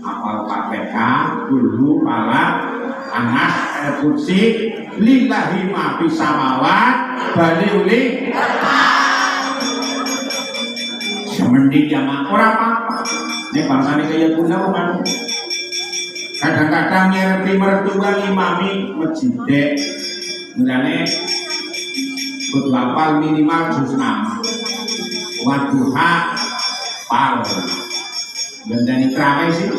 apal KPK dulu palak anas kursi lillahi ma fis samawat bali uli semendi jamaah ora apa-apa nek bangsane kaya guna kan kadang-kadang ngerti mertua ngimami masjid mulane kudu hafal minimal juz 6 waduha pal gendani traweh sih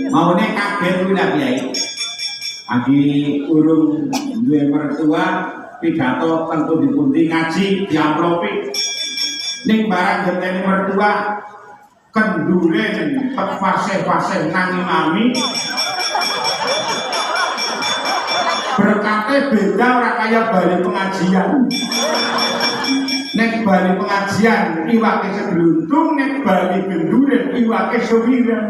maune kaget kuwi lha Kyai agi urung duwe mertua pidato tentu dipundi ngaji diamplopi ning barang gendani mertua kendure fase-fase nang imami berkate beda ora kaya bali pengajian nek bali pengajian iwake segluntung nek bali gendure iwake sewiran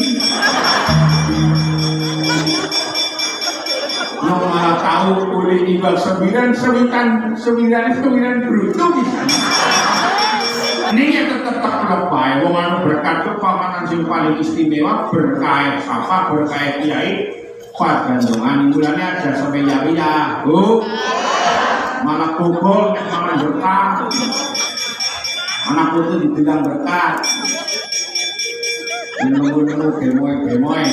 nang malah tahu oleh iwak sewiran sewiran beruntung bisa ini tetap lebay wong anu berkat kepakanan sing paling istimewa berkah sapa berkah kiai padandongan mulane aja sampai ya malah pukul malah berkah anak putu dibilang berkah menunggu gemoy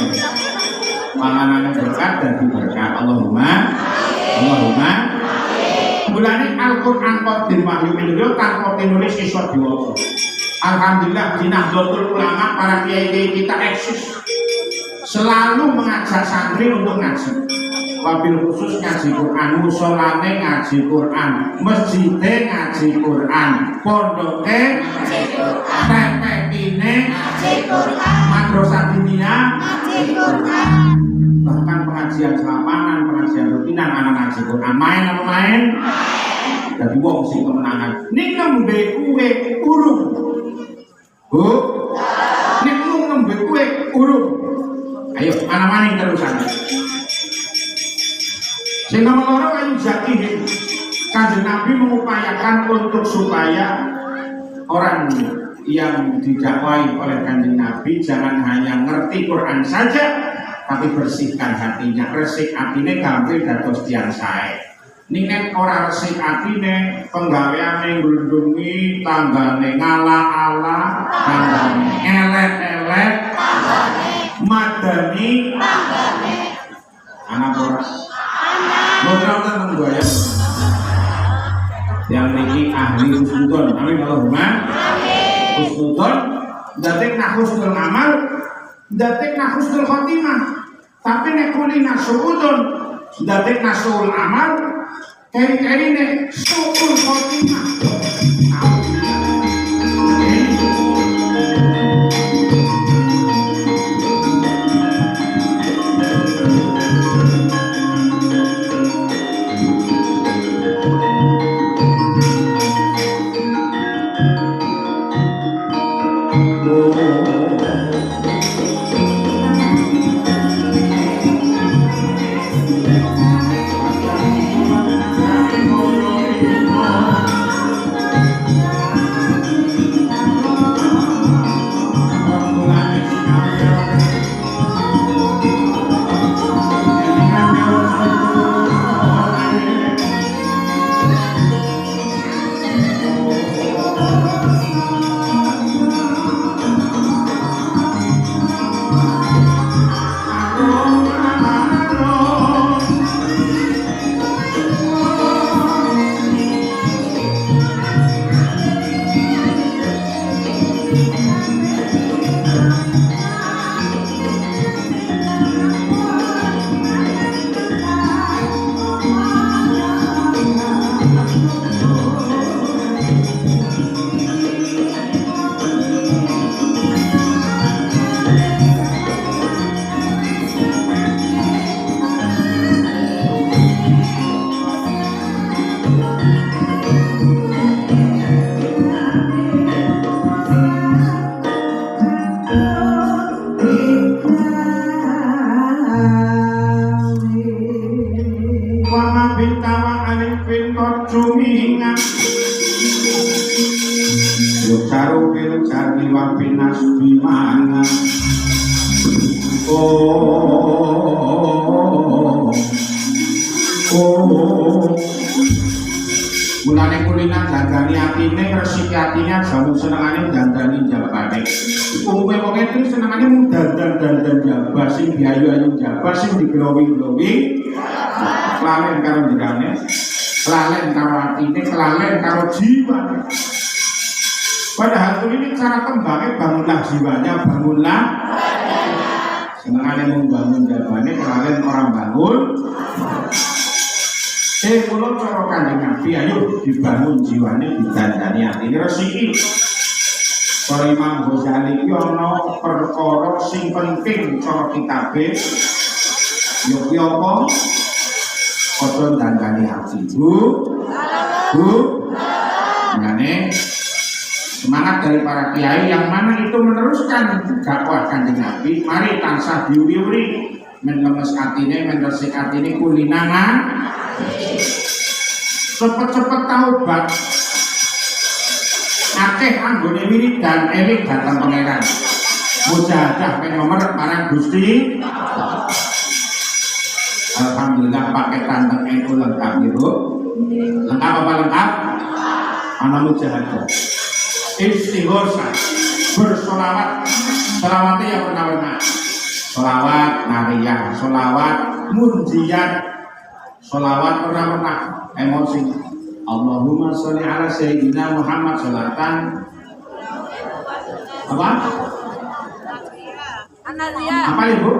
panganan berkat dan berkah Allahumma mulane Al-Qur'an kok diwahyu menurut tanpa penulis iso diwaca. Alhamdulillah di Nahdlatul Ulama para kiai kita eksis selalu mengajak santri untuk ngaji. Wabil khusus ngaji Quran, musolane ngaji Quran, masjidnya ngaji Quran, pondoknya ngaji Quran, TPI-ne ngaji Quran, madrasah diniyah ngaji Quran. Bahkan pengajian selapangan, pengajian rutinan anak ngaji Quran. Main apa main? Jadi wong sing kemenangan. Ning nembe kuwe urung. Bu. Ning nembe kuwe urung. Ayo mana maning terusan. Sing nomor loro kayu jati. Kanjeng Nabi mengupayakan untuk supaya orang yang didakwai oleh Kanjeng Nabi jangan hanya ngerti Quran saja, tapi bersihkan hatinya. Resik atine gampil dados tiyang sae. Ning ora resik atine, penggaweane nglundungi, tanggane ngala-ala, tanggane elek-elek, tanggane madani, tanggane anak ora. Modal tentang gaya. Yang ini ahli husnudon. Amin Allahumma. Husnudon. Datik nak husnul amal, datik nak husnul khotimah. Tapi nek kuli nasuudon, datik nasul amal, keri-keri nek suul khotimah. hari wa binas bimana mulane kulina dandani atine resiki atine jamu senengane dandani jabane umume wong itu senengane mung dandan jabar sing biayu-ayu jabar sing diglowing-glowing kelalen karo jenenge kelalen karo atine kelalen karo jiwane padahal kulini cara kembangnya bangunlah jiwanya bangunlah senengane mung bangun jabane kelalen orang bangun kula cara Kanjeng Nabi ayo dibangun jiwane didandani atine resiki. Para Imam Ghazali iki ana perkara sing penting cara kitabe. Yo ki apa? Padha dandani ati. Bu. Ngene semangat dari para kiai yang mana itu meneruskan dakwah Kanjeng Nabi. Mari tansah diuri-uri men lemes atine men resik atine kulinangan cepet-cepet taubat akeh anggone wiridan eling datang pangeran mujahadah ben nomor marang Gusti alhamdulillah paketan NU lengkap gitu lengkap apa lengkap ana mujahadah istighosah bersolawat selawatnya yang benar-benar solawat nariyah solawat munjiyat sholawat pernah emosi Allahumma sholli ala sayyidina Muhammad sholatan apa? Apa ya bu?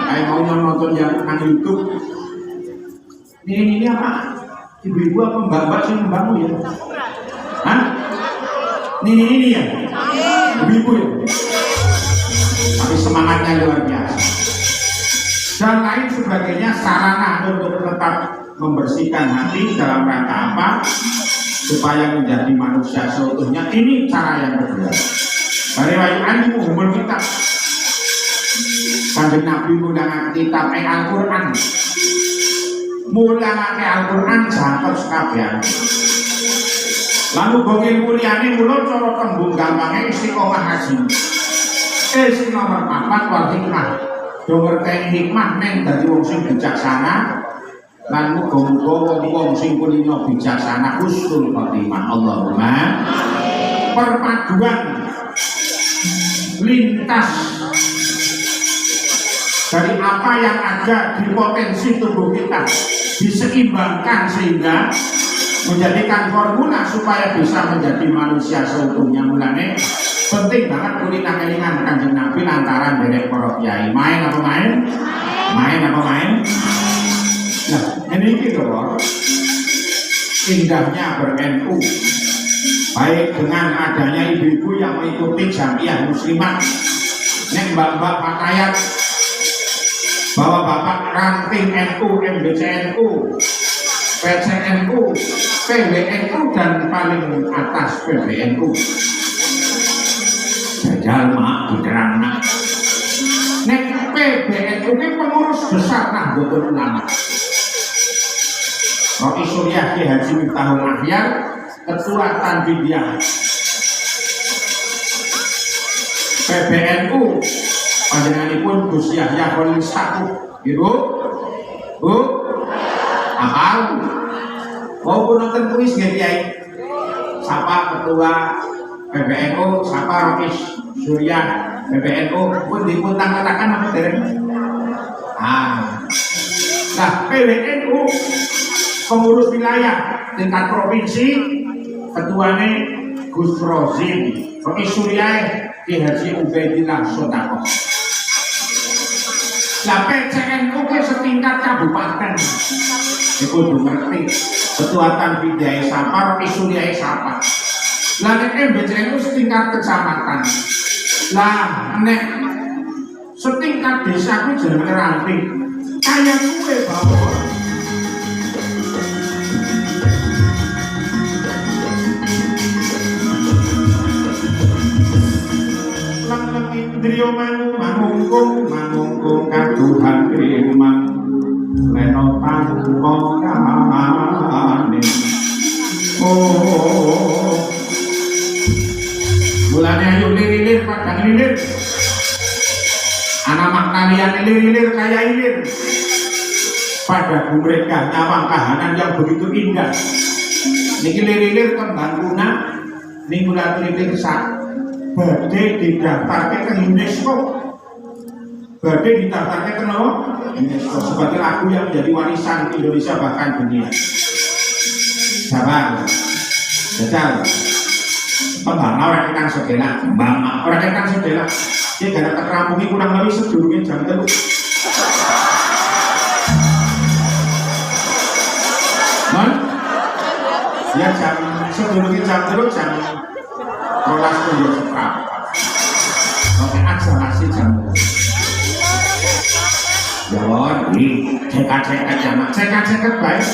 Kayak mau nonton yang nang YouTube ini apa? Ibu-ibu apa mbak-mbak sih mbakmu ya? Hah? Ini ya? Ibu-ibu ya? Tapi semangatnya luar biasa dan lain sebagainya sarana untuk tetap membersihkan hati dalam rangka apa supaya menjadi manusia seutuhnya. Ini cara yang kedua dari wayu umur kita Kanjeng Nabi mulangan kitab Al-Quran mulangan Al-Quran jangkep sekabian lalu bogil mulyani mulut coro tembung gampangnya istiqomah haji sing nomor 4 wal hikmah do ngerteni hikmah neng dadi wong sing bijaksana lan muga-muga wong sing kulino bijaksana husnul khotimah Allahumma perpaduan lintas dari apa yang ada di potensi tubuh kita diseimbangkan sehingga menjadikan formula supaya bisa menjadi manusia seutuhnya. Mulane penting banget kulina kelingan Kanjeng Nabi lantaran derek para kiai main apa main? Main apa main? Nah, ini gitu loh. Indahnya ber-NU. Baik dengan adanya ibu-ibu yang mengikuti jamiah muslimat. Nek mbak-mbak pakaian bahwa bapak ranting NU, MBCNU, PCNU, PBNU dan paling atas PBNU. Jajal mak diterangna. Nek PBNU ini pengurus besar Nahdlatul Ulama. Rois Suriah Ki Haji Miftahul Akhyar, Ketua Tanfidiyah PBNU, panjenenganipun Gus Yahya Khalil Stakuf, gitu, bu, apal, mau pun nonton kuis nggak kiai? Siapa Ketua PBNU, siapa Rois Suriah PBNU, pun dipuntang katakan apa derek? Nah PBNU pengurus wilayah tingkat provinsi, ketuanya Gus Rozin, Rois Suriah Ki Haji Ubaidillah Sodakoh. Nah PCNU ke setingkat kabupaten itu udah ngerti Ketua Tanfidiyah siapa, Rois Suriah siapa. Lah nek MBCNU setingkat kecamatan. Lah nek setingkat desa ku jenenge ranting. Kayak gue bawa lang indriyo mangungkung kaduhan krimang leno pangkane mulane ayo lilir padang lilir. Anak makna lian lilir kaya ilir. Pada mereka nyawang kahanan yang begitu indah. Niki lilir kembang guna, ning kula lilir sak badhe didaftarke ke UNESCO. Badhe didaftarke ke UNESCO sebagai lagu yang menjadi warisan Indonesia bahkan dunia. Sabar, jajal. Kembang orang ikan sedela, kembang orang ikan sedela. Dia gara kerampungi kurang lebih sedurunge jam 3. Mon? Ya jam sedurunge jam 3 jam 12 yo seprap. Oke, akselerasi jam. Jawon, cekat-cekat jamak, cekat-cekat baik.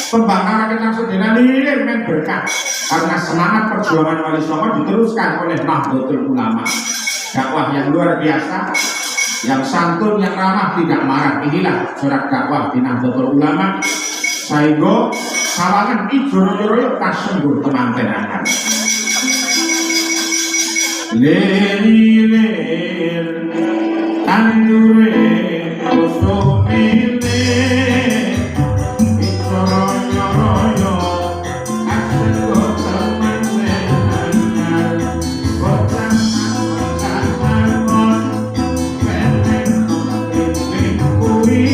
Pembangkangan kita sedena lilir men berkah karena semangat perjuangan Wali Songo diteruskan oleh Nahdlatul Ulama. Dakwah yang luar biasa, yang santun, yang ramah, tidak marah. Inilah surat dakwah di Nahdlatul Ulama. Saigo sawangan ijoro-joro kasungguh teman-teman. Lilir tandure kusumile ijoro-joro kasungguh teman-teman. Bosan samangon benen benen kuwi.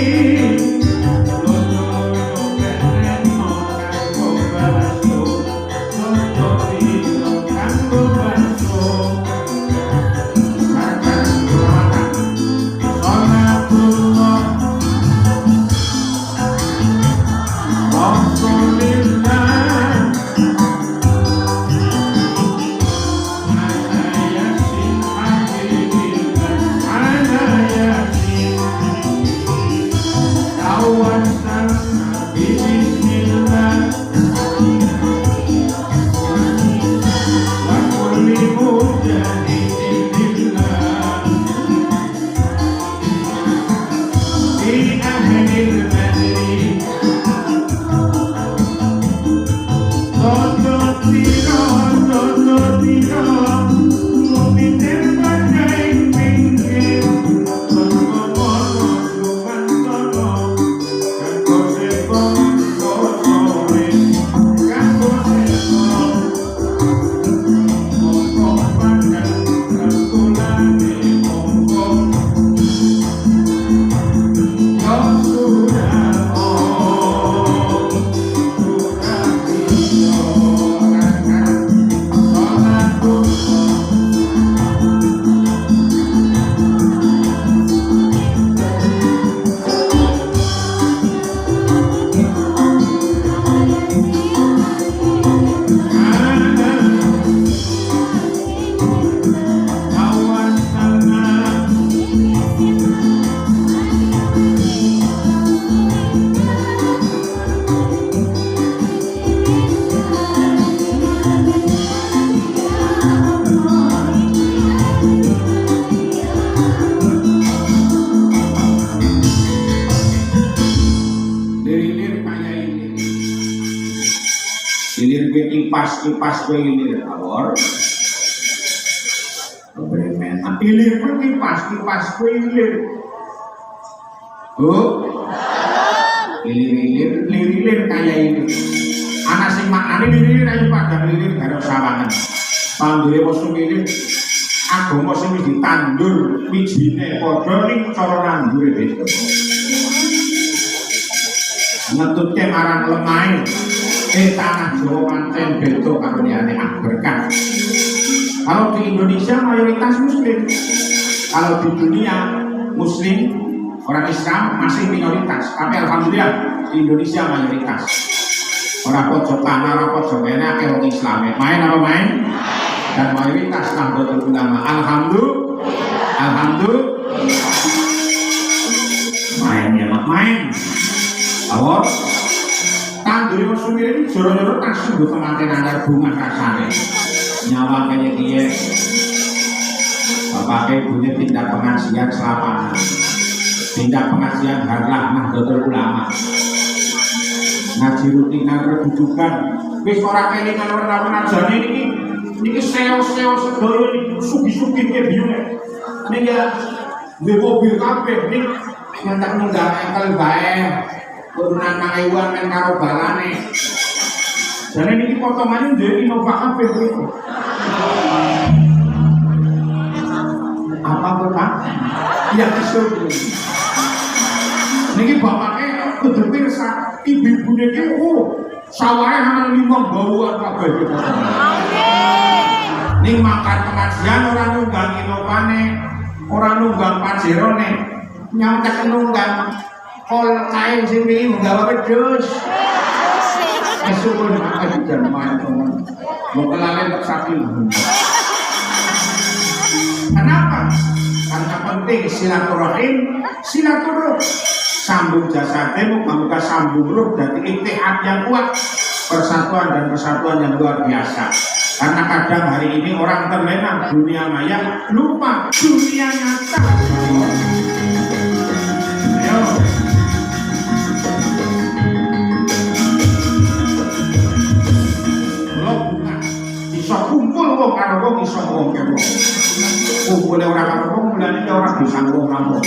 Kipas kowe ini awor. Bremen. Ilir kowe kipas kowe ilir. Oh. Lilir kaya ini. Ana sing maknane lilir ayo padha lilir karo sawangan. Pandure wong lilir agama sing wis ditandur wijine padha ning cara nandure beda. Ngetutke marang lemahe. Tanah Jawa pancen beda karo liyane berkah. Kalau di Indonesia mayoritas Muslim, kalau di dunia Muslim orang Islam masih minoritas. Tapi alhamdulillah di Indonesia mayoritas. Orang pojok kanan, orang pojok kene akeh wong Islam. Main apa main? Dan mayoritas Nahdlatul Ulama. Alhamdulillah. Main. Awor tandur sumire iki joro-joro tak sungguh temanten anyar bunga rasane. Nyawa kaya kiye. Bapake ibune tindak pengajian selapangan. Tindak pengajian harlah Nahdlatul Ulama. Ngaji rutinan rebujukan. Wis ora kelingan ora ajane iki Niki seo-seo sedaya niki sugi-sugi ke biune. Niki ya duwe mobil kabeh niki ngantek nunggal engkel bae. Turunan Mangewan men karo balane. Jane niki potongannya dhewe Innova kabeh niku. Apa tuh Pak? Iya kisah. Niki bapaknya kudu pirsa, ibu-ibune iki saware ana limang bauan kabeh. Ning makan pengajian ora nunggang Innovane, ora nunggang Pajerone, nyamtek nunggang kol kae sing iki nggawa wedhus. Esuk makan jan main teman. Mau kelalen tak sakit. Kenapa? Karena penting silaturahim, silaturahim. Sambung jasadmu, muka sambung ruh, dan ittihad yang kuat, persatuan dan kesatuan yang luar biasa. Karena kadang hari ini orang terlena dunia maya, lupa dunia nyata. Ayo. Lo bukan bisa kumpul wong karo wong iso wong karo. Kumpul orang karo wong mulane orang bisa wong karo.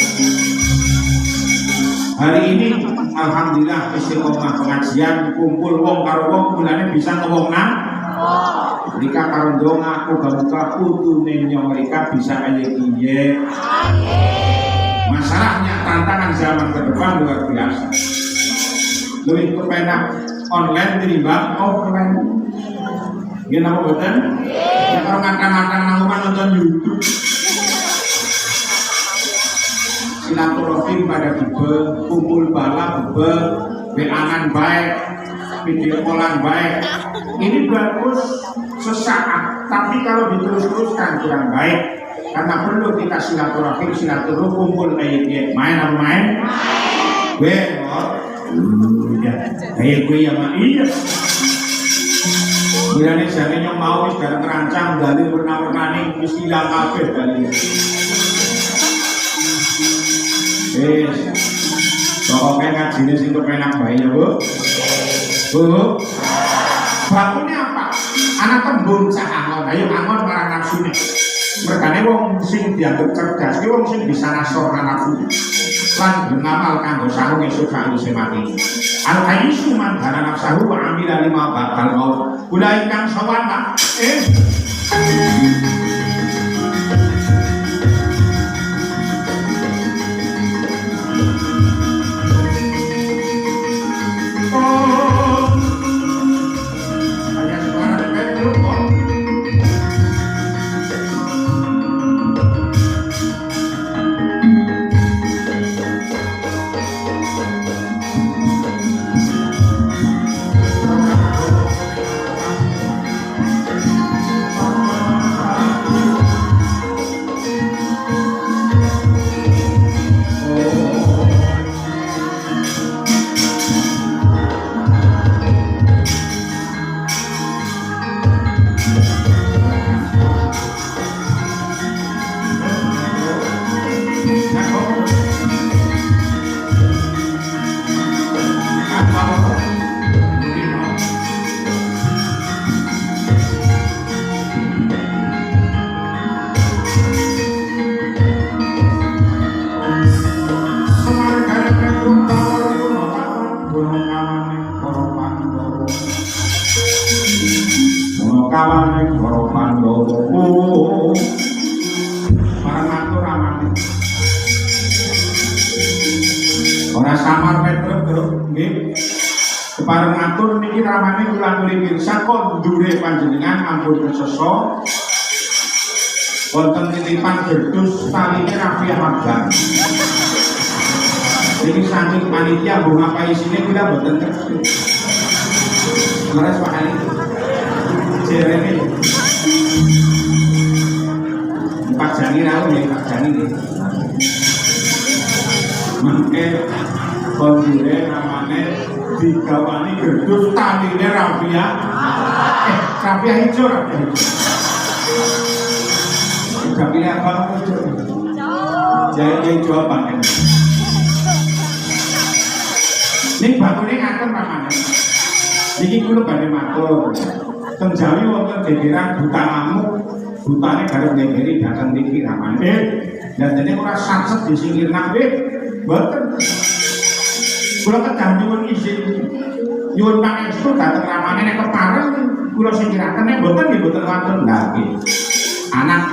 Hari ini alhamdulillah istiqomah pengajian kumpul wong karo wong mulane bisa ngomong nang mereka karo donga muga-muga putune mereka bisa kaya piye. Masalahnya tantangan zaman ke depan luar biasa. Lebih kepenak online daripada offline. Gimana boten? Ya kalau ngangkat-ngangkat nang omah nonton YouTube. Silaturahim pada tiba, kumpul bala tiba, beangan baik, video callan baik. Ini bagus sesaat, tapi kalau diterus-teruskan kurang baik. Karena perlu kita silaturahim, kumpul kayak main apa main? Kayak gue ya mak iya. Bilane jane yang mau wis bareng terancam dalil warna-warnane wis ilang kabeh dalil. Pokoknya ngajine sing kepenak bae ya, Bu. Bu. Bakune apa? Anak tembung cah angon, ayo angon marang nafsune. Mergane wong sing dianggap cerdas ki wong sing bisa nasor nafsu. Lan ngamal kanggo sarung esuk sakwise mati. Al-Qaisu man dana nafsahu wa amila lima bakal maut. Ulai kang sawan Pak. Kepareng matur niki ramane kula aturi pirsa kondure panjenengan ampun kesesa wonten titipan gedus taline Rafiah Magang. Ini saking panitia bu ngapa isine kita boten ngerti. Leres Pak Ali. Jerene. Pak Jani rawuh ya Pak Jani. Mangke kondure ramane digawani gedus taline Rafiah. Rafiah hijau, Rafiah hijau. Rafiah apa hijau? Jadi hijau apa kan? Ini bakune ngaten ramane. Niki kula badhe matur. Tenjawi wonten gegeran buta mamuk, butane gareng ngegeri dateng niki ramane. Dan dene ora satset disingkir nang mboten. Kula kedah nyuwun izin nyuwun pangestu dateng ramane nek kepareng kula singkiraken nek mboten nggih mboten wonten nggih. Anak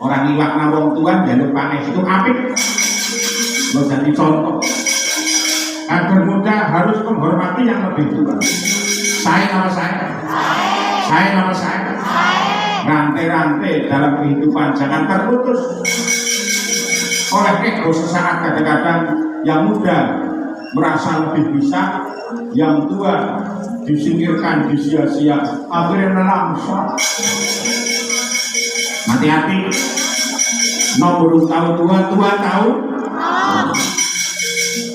orang iwakna wong tuan njaluk pangestu apik. Lho jadi contoh. Agar muda harus menghormati yang lebih tua. Saya nama saya. Saya nama saya. Rantai-rantai dalam kehidupan jangan terputus oleh ego sesaat. Kadang-kadang yang muda merasa lebih bisa, yang tua disingkirkan, disia-sia, akhirnya melangsa. Hati-hati. Nomor tahu tua tahu.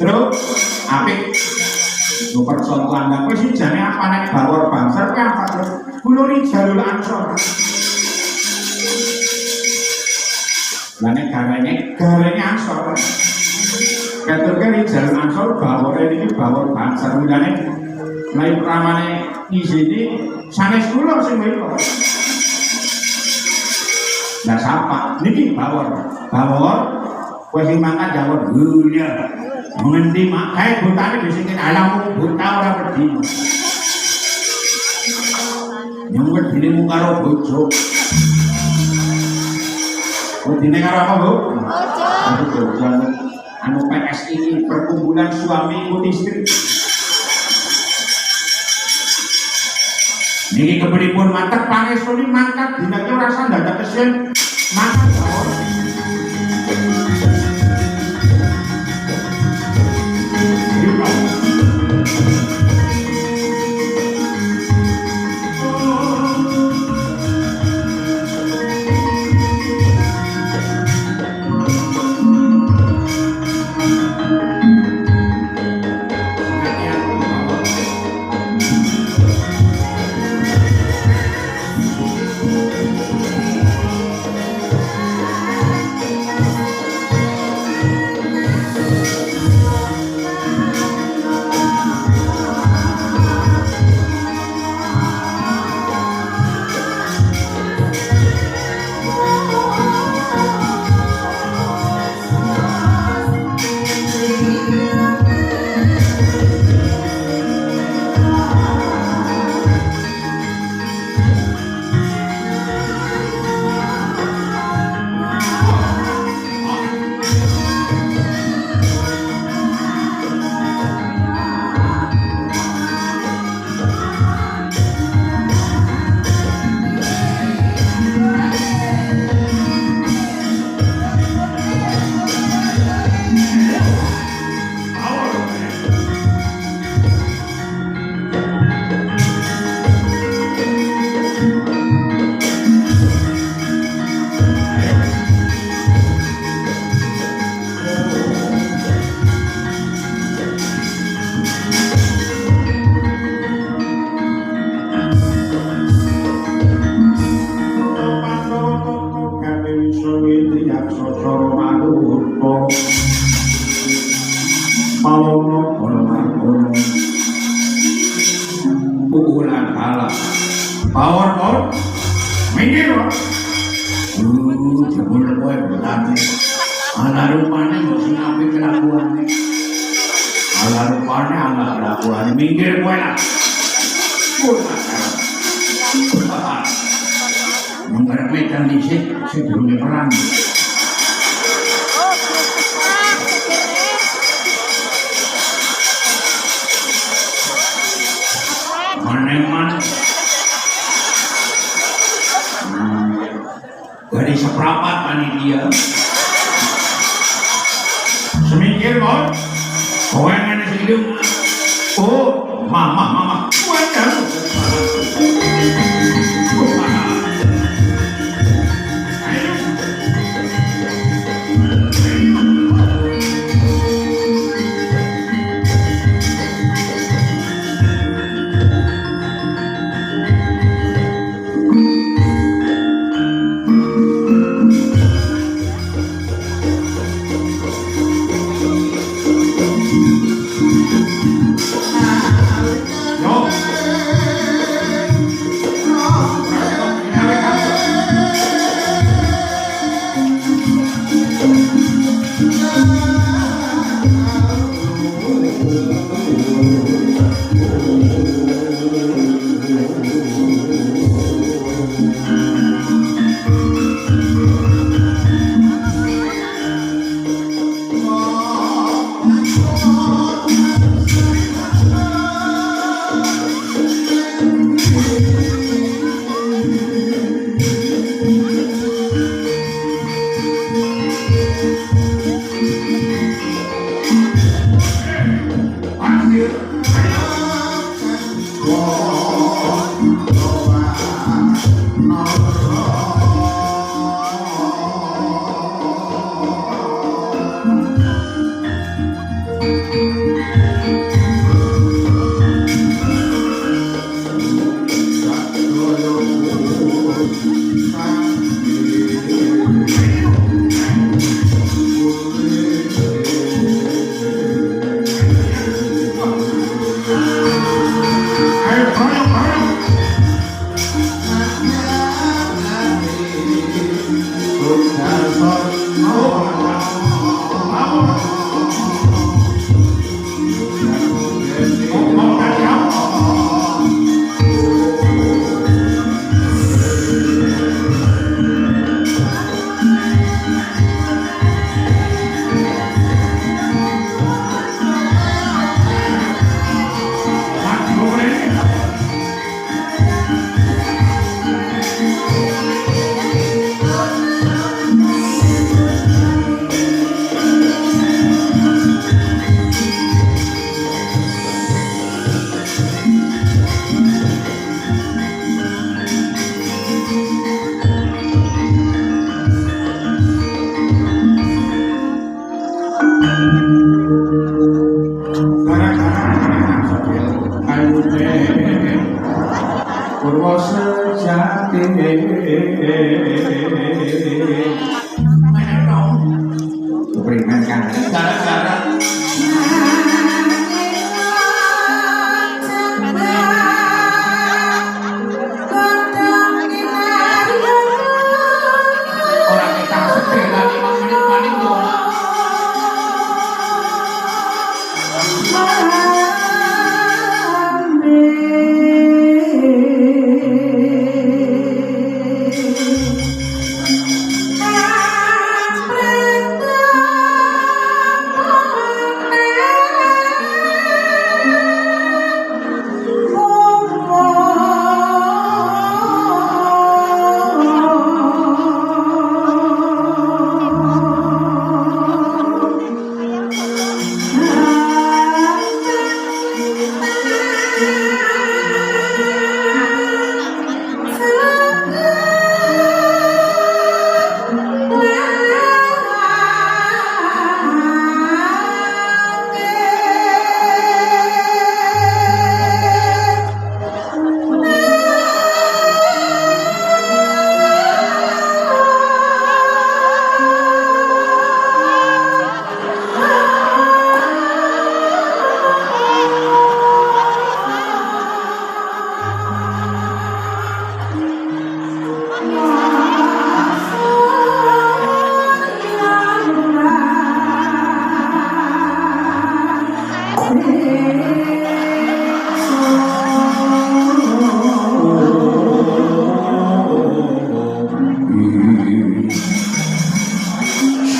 Terus apik persoalan langgam kowe sih jane apa nek bawor bangsa kowe apa terus kuluri jalul ansor lah nek garene ansor ketuke jalul ansor bawor iki bawor bangsa mulane mulai pramane izini sanes kula sing mriko lah sapa niki bawor kowe sing mangkat jawab iya mengendi makai butane disingkir alammu buta ora wedi yang wedi mu karo bojo wedine karo apa Bu? Bojo anu PS ini perkumpulan suami ikut istri niki kepripun mantep pangestu mangkat dinake ora sandadak kesen mangkat Dari seprapat panitia semingkir mau kowe ngene hidup oh mama wajar No. Purwa sejati beringatkan gara-gara orang kita sepeda 5 menit paling doang.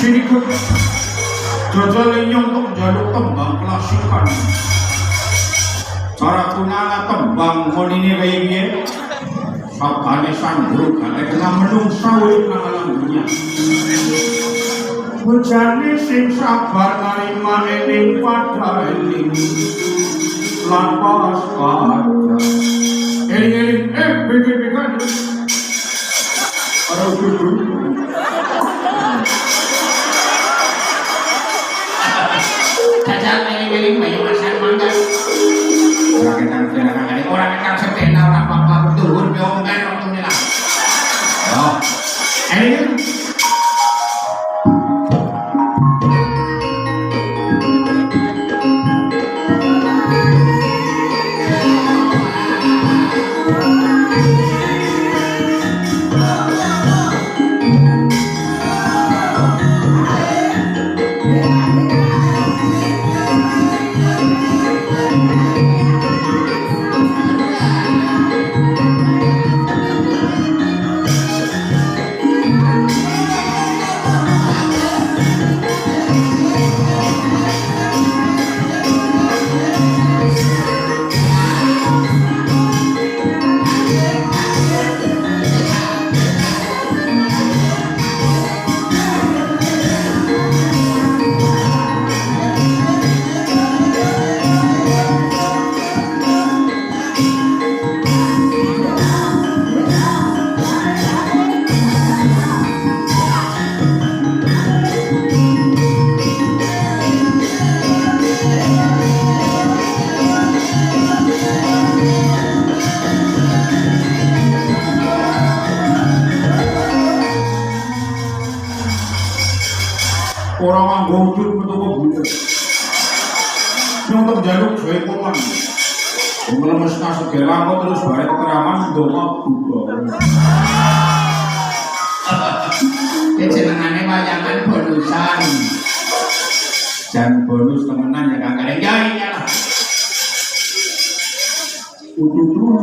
Sinikut jajal nyontok jaluk tembang klasikan cara kunala tembang konine kaya piye sabane sandruk kate kena menung sawit nang alam dunya bojane sing sabar narimane ning padha eling lan pas padha eling pikir-pikir ora kudu jajal eling-eling bayi masan mangga ora ketang kene ora ketang setena ora apa-apa turun yo kan waktu nila oh eling orang nganggo wujud metu kebune nyontok jaluk gawe koman mlemesna segala kok terus bare keterangan ndonga buka Jenengane wayangan bonusan. Jan bonus temenan ya kagak ada. Ya iyalah. Udu dulu.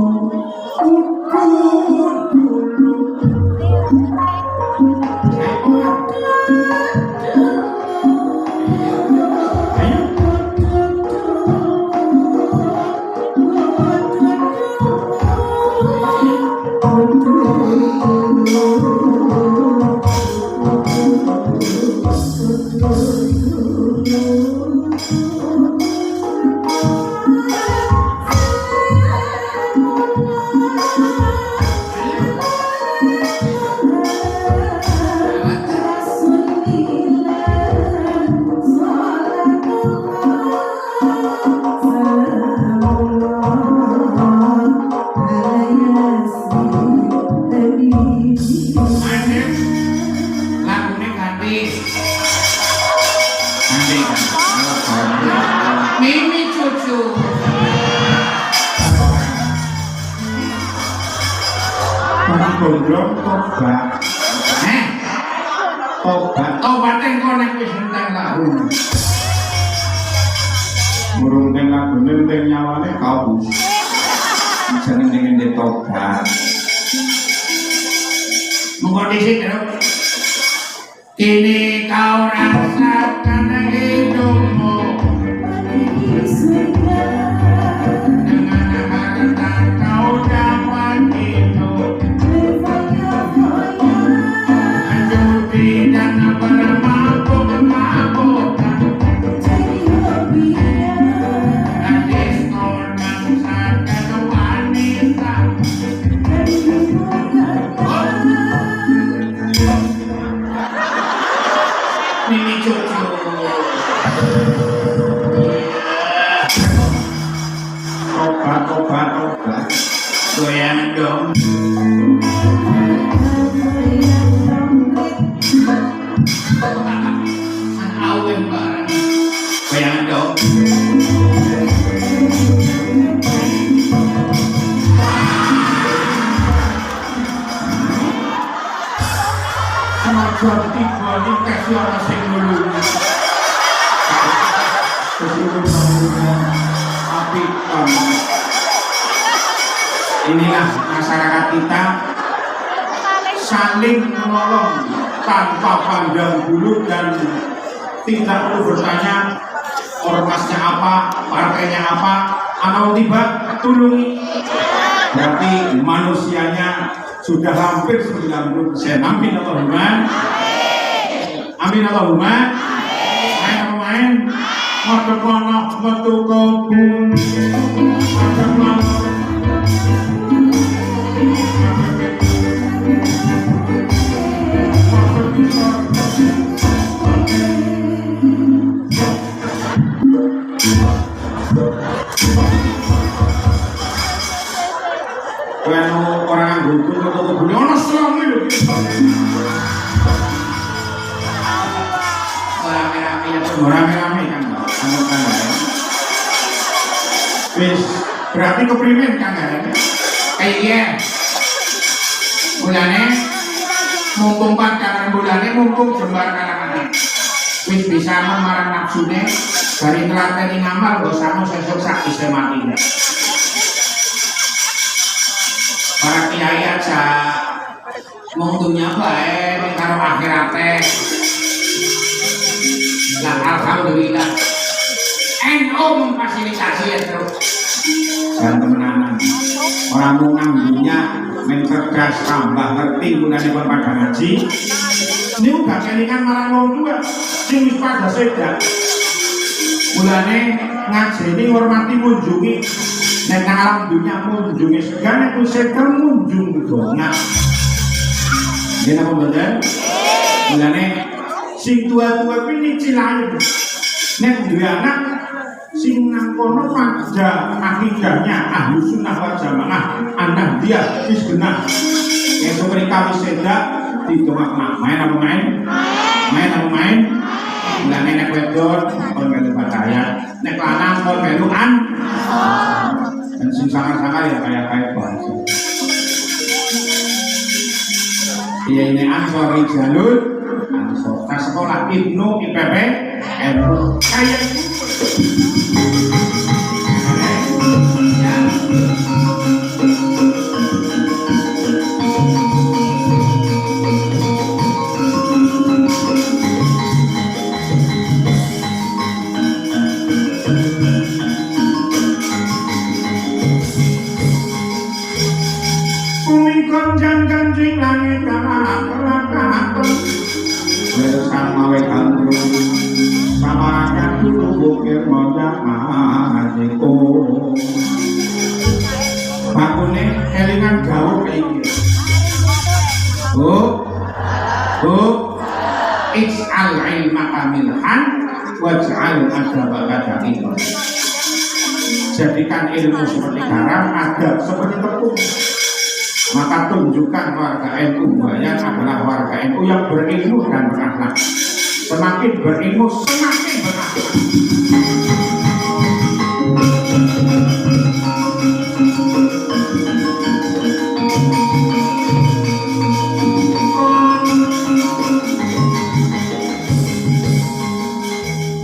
Mimi cucu. Orang gondrong tobat. Tobat yang kau nek wis enteng lahu. Murung teng lagu teng nyawane kabus. Jangan dengan tobat. Monggo dhisik terus. Kini kau rasakan hidupmu dengan harta kau dapat hidup, judi dan bermabuk-mabukan, gadis konang sakan wanita. Mimi cucu. Tobat. Goyang dong. An aweng bareng. Goyang dong. Semoga tiba di kasih orang sing dulu. Tapi inilah masyarakat kita saling menolong tanpa pandang bulu dan tidak perlu bertanya ormasnya apa, partainya apa, anak tiba tulungi. Berarti manusianya sudah hampir 90%. Amin Allahumma. Amin Allahumma. Main mata panah metu kebun. Mata panah. Kalau orang butuh atau kebun, orang selama itu. Rame-rame kan, wis berarti keprimen kan ya? Iya. Bulane mumpung pacaran bulane mumpung jembar kalangan. Wis bisa marang nafsune dari telateni ngamal go samo sesuk sak bisa mati. Para kiai aja mau dunia bae karo akhirate. Nah, alhamdulillah NU memfasilitasi ya terus dan temenanan orang mau ngambilnya mencerdas tambah ngerti gunanya pada ngaji ini udah kelingan marang wong tua sing wis pada sedak mulane ngaji ini hormati munjungi nek alam dunia munjungi segala itu sedak munjung dona ini apa bener? Mulane sing tua-tua ini cilayu nek duwe anak sing nangkono pada akidahnya ahlu sunnah wal jamaah anak dia wis genah yang seperti kami sedak ditungak main apa main mulane nek wedok kon melu percaya nek lanang kon meluan dan sing sangar-sangar ya kayak bangsa iya ini ansori jalur Ansor sekolah Ibnu IPP NU kayak konjang kanjing langit kelak bersama wekandru sama rakyat dulu bukir modak mahasiko bakune kelingan jauh kayak ij'al ilmaka milhan waj'al adabaka da'iman jadikan ilmu seperti garam, adab seperti tepung. Maka tunjukkan warga NU Bayan adalah warga NU yang berilmu dan berakhlak. Semakin berilmu, semakin berakhlak.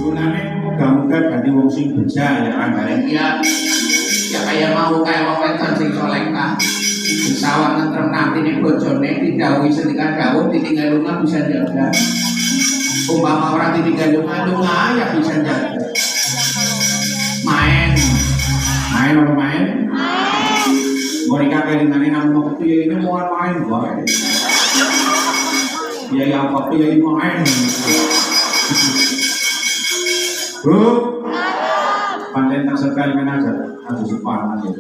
Gunanya moga-moga jadi wong sing beja ya anggaran ya kayak mau kayak wong wedon sing solehah. Sawang nentrem nanti nih bojone didhawuhi sendika dawuh ditinggal lunga bisa jaga. Umpama orang ditinggal lunga ya bisa jaga. Main orang main. Mereka kelingane nang waktu ya ini mau main boy. Ya waktu ya ini main. Bu, pandai tak sekali aja, harus sepan aja.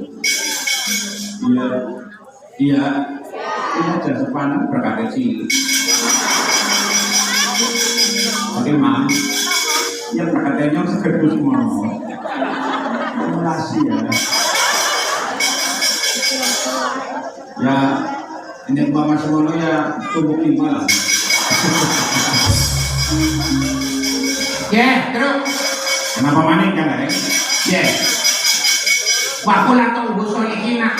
Iya, aja sepan berkata cilik. Bagaimana? Ya berkatanya sekedus semua. Terima ya. Ya, ini Bapak semono ya tubuh lima lah. Terus. Kenapa manik ya nggak? Wah, kula tau ubu solihina.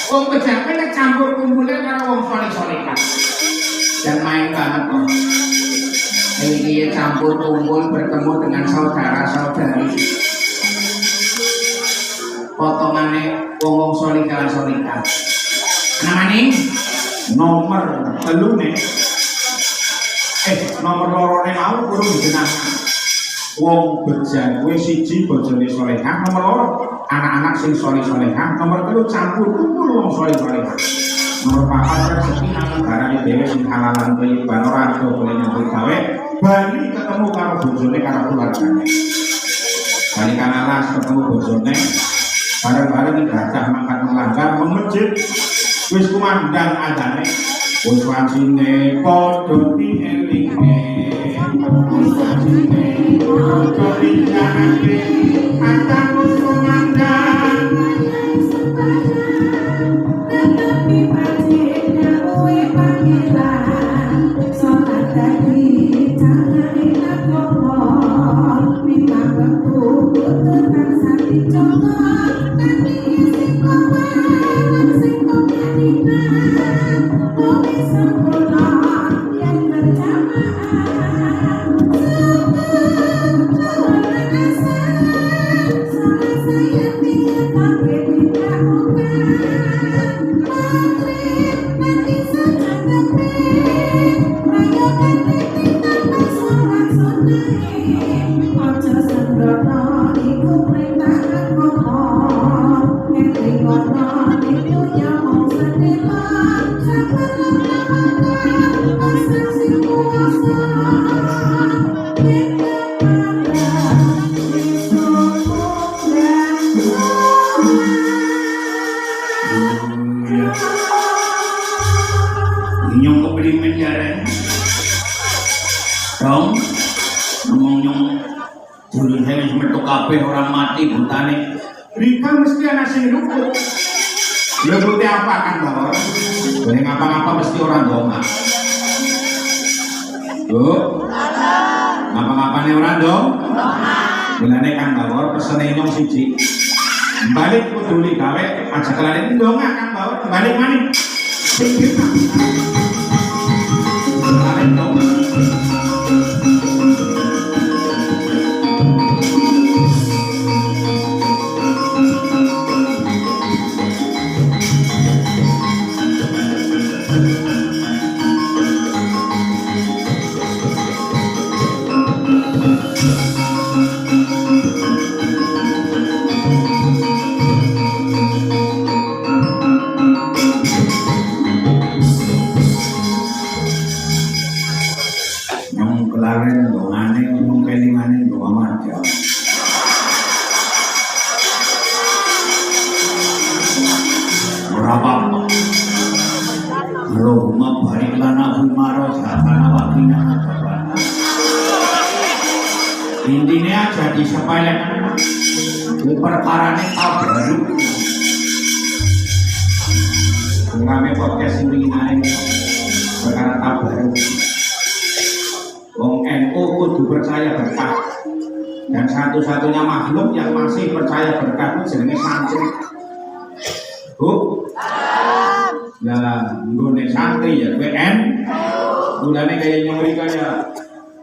Wong pejabat campur kumpulnya karo wong solih-solihah. Dan main banget kok. Ini campur kumpul bertemu dengan saudara-saudari. Potongannya wong solihah-solihah. Namanya nomor telu nih. Nomor lorone mau kurang dikenalkan. Wong bejan kuwi siji bojone solehah, nomor loro anak-anak sing soleh-solehah, nomor telu campur kumpul wong soleh-solehah. Nomor papat rezeki nang negarane dhewe sing halalan thayyiban ora ado boleh nyambut gawe, bali ketemu karo bojone karo keluargane. Bali kanalas ketemu bojone, bareng-bareng ibadah mangkat melanggar masjid. Wis kumandang adane, wis wancine padha dielingne. Wis wancine padha dijanake, ataku kumandang. Tetapi pancen kowe panggilan, salat dadi jangan takon, minang wektu tenan sati jono, nanti sing koman sing komaninan, kowe sempurna yang berjamaah. Nyong keprimen jare dong ngomong nyong dulu saya wis metu kabeh orang mati butane rika mesti ana sing luput ya bukti apa kan Bapak boleh ngapa-ngapa mesti orang dongak ngapa-ngapane orang dong bilane kan Bapak pesene nyong siji balik kudu gawe aja kelane dongak kan Bapak balik maning sing kita balik dong laren dongane ngomong kelingane doa marja. Berapa? Allahumma barik lana fi ma razaqtana wa qina adzabannar. Intinya jadi sepelek. Perkarane baru. Ngame podcast ini perkara baru. Wong NU kudu percaya berkah. Dan satu-satunya makhluk yang masih percaya berkah itu jenenge santri. Bu? Nah, nggone santri ya WN. Mulane kayak nyori kayak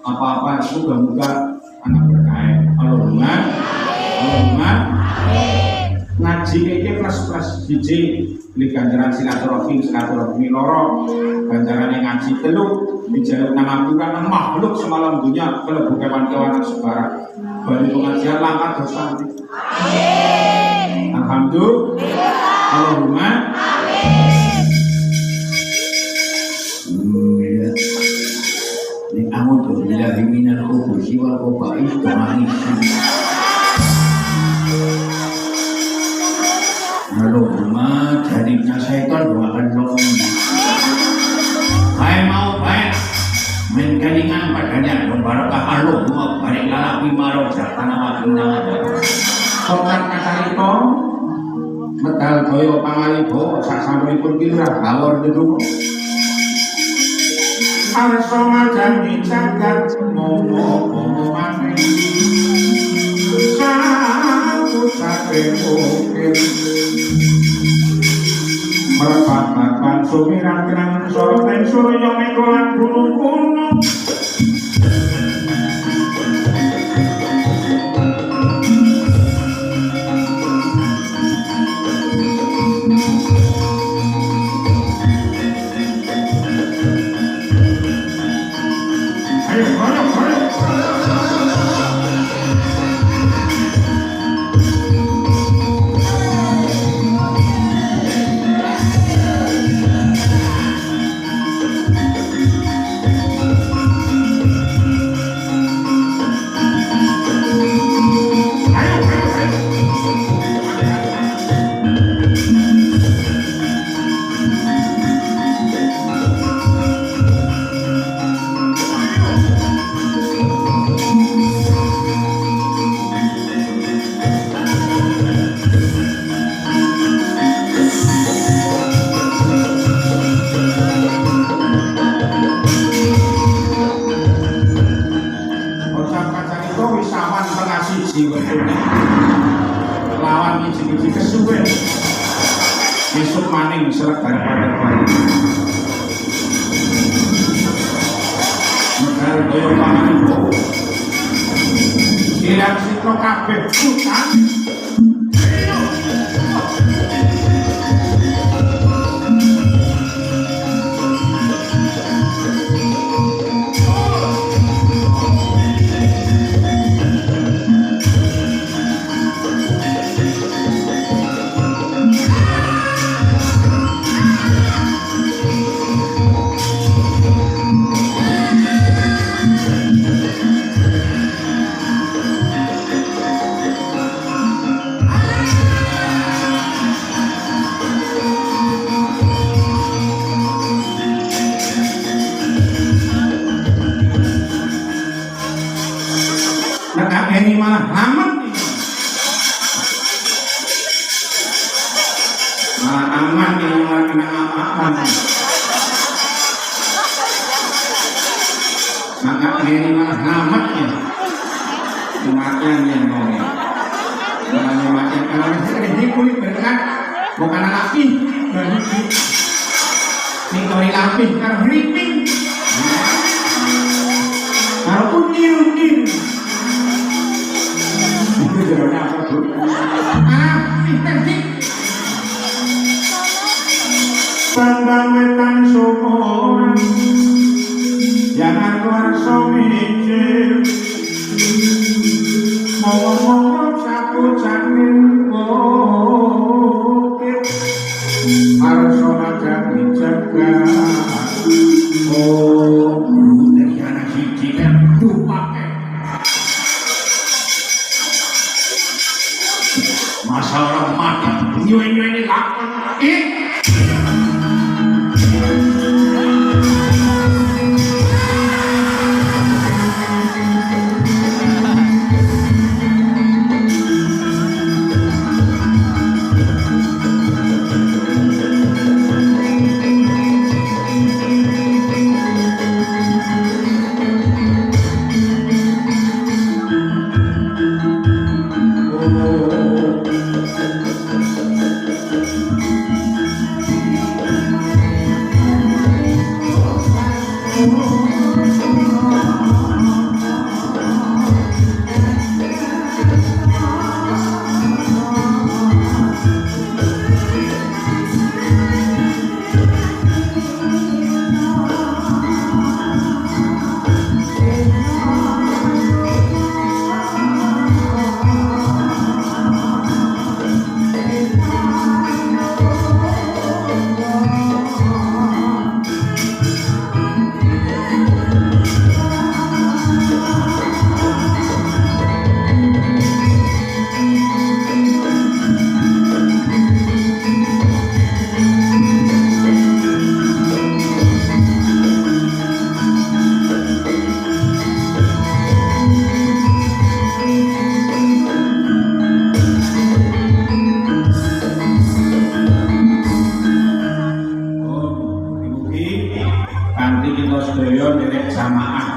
apa-apa semoga anak berkah. Allahumma ngaji iki plus hiji li ganjaran silaturahmi loro ganjarane ngaji telu dijaluk nama Tuhan makhluk semalam dunia kalau bukan kewan sebarang bagi pengajian langkah dosa. Amin. Alhamdulillah. Allahumma amin. Ini kamu tuh bilang minal khubusi wal khaba'is doain. Allahumma jadinya syaitan doakan dong. Hai mau baik menkelingan padanya membarakah Allahumma barik lana fi ma razaqtana wa qina adzabannar. Sokat kacarita medal daya pangalipho sak sampunipun kirah bawor ndedonga. Arsa majani jagat momo maneh. Sate ukir merpatakan sumiran kenangan sorot dan surya mekolan gunung gunung. Lawan iji-iji kesuwen besok maning serak daripada kemarin negara daya panganin bau hilang sito kabeh hutan ini malah aman nih. Malah aman nih, malah kena apa-apa. Maka ini malah aman ya. Kematian yang ngomong. Malah mati karena ini kulit berkat bukan api. Ini kori api karena ripping. Kalau undir. Bambang wetan sokoran jangan keluar somicir ngomong-ngomong sapu canin bukit harus sholat dan dijaga. Oh dari anak siji kan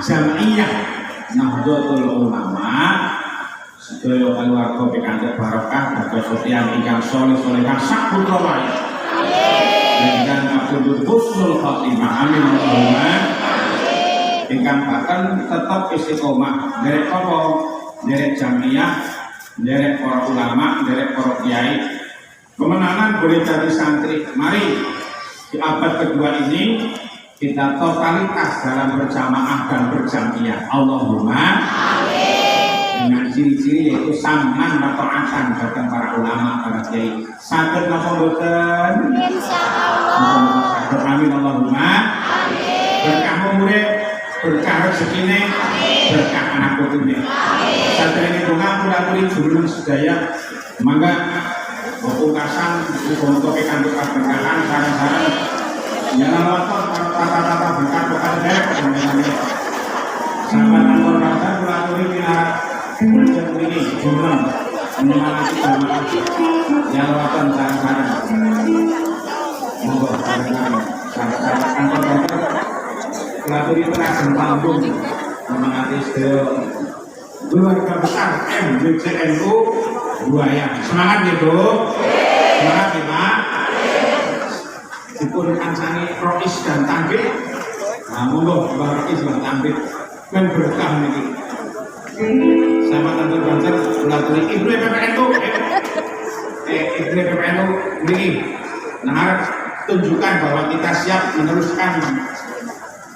Jamiyah Nahdlatul Ulama sedaya keluarga pikantuk barokah dados setian ingkang saleh-salehah saputra wayah. Ingkang abdul husnul khotimah amin Allahumma. Ingkang bahkan tetap istiqomah derek apa? Derek jamiyah, derek para ulama, derek para kiai. Kemenangan boleh jadi santri. Mari di abad kedua ini kita totalitas dalam berjamaah dan berjamiah. Allahumma dengan ciri-ciri yaitu samman atau akan bahkan para ulama, para kiai. Saged napa mboten? Insyaallah. Amin Allahumma. Berkah murid, berkah rezekine, berkah anak putune. Saderenge donga kula-kuli jurun sedaya mangga pungkasan untuk pikantuk keberkahan sareng-sareng jalan waton tata-tata berkat berkat sahabat kantor bangsa kula-kuli pinarak berjam ini jumlah menyemangati jamaah jalan waton sareng-sareng monggo sareng-sareng sahabat kantor bangsa kula-kuli penajam panggung menyemangati sedaya keluarga besar MJCNU Buaya. Semangat ya Bu, semangat ya Pak. Dipun kancani Rois dan Tanbit. Nah monggo Mbak Rois dan Tanbit men berkah niki. Sama Tante Banjar ulaturi Ibnu PPNU. Ibnu PPNU niki. Nah tunjukkan bahwa kita siap meneruskan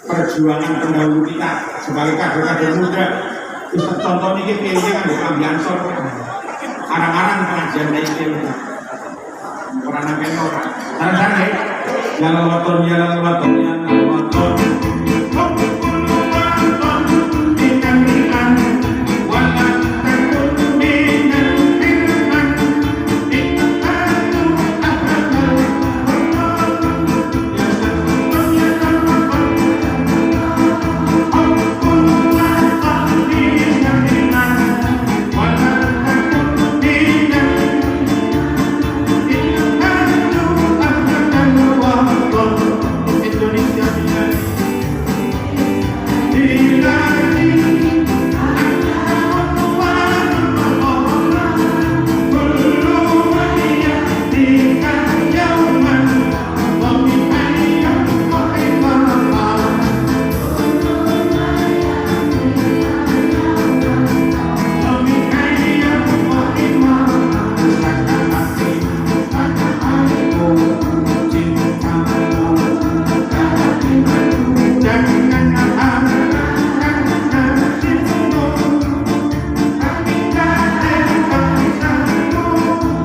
perjuangan pendahulu kita sebagai kader-kader muda. Terus contoh ini PNJ kan bukan Biansor arang-arang pengajian ini orang-orang orang. Sarang-sarang ya. Jalan waton, jalan waton, jalan waton.